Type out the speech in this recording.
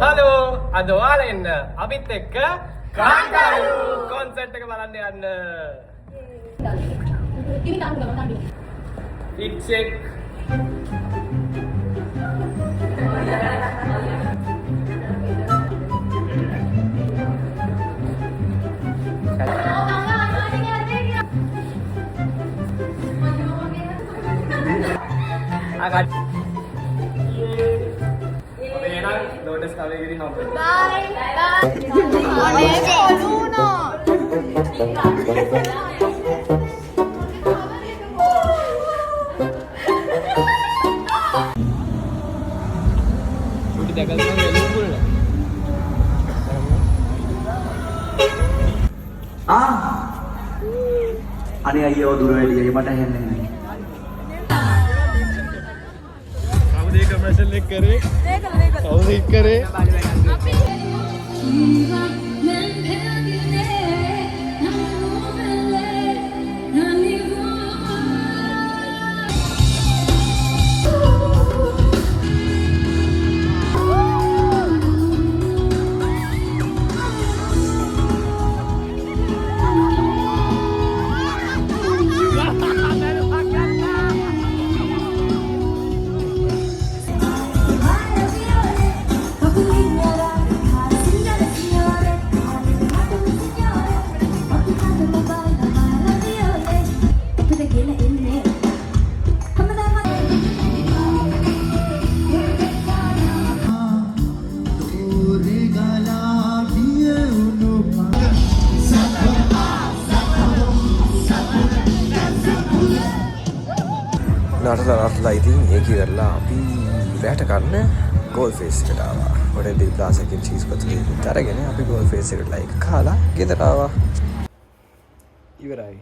Hello අද ඔයාලා එන්න අපිත් එක්ක කාන්තාරු කොන්සර්ට් එක බලන්න යන්න. It check. agak enak udah sekali gini hampir bye අනේ අයියෝ දුර වෙලිය මට හෙන්නේ නැහැ. කවුද කමර්ෂල් එක කරේ? කවුද ඒක කරේ? නටලා ඉතින් ඒක ඉවරලා අපි රැට කන්න ගෝල් ෆේස් එකට ආවා. හොටෙල් ප්ලාසා එකේ චීස් කට්ලට් අරගෙන අපි ගෝල් ෆේස් එකට ලයික් කාලා ගෙදර ආවා. ඉවරයි.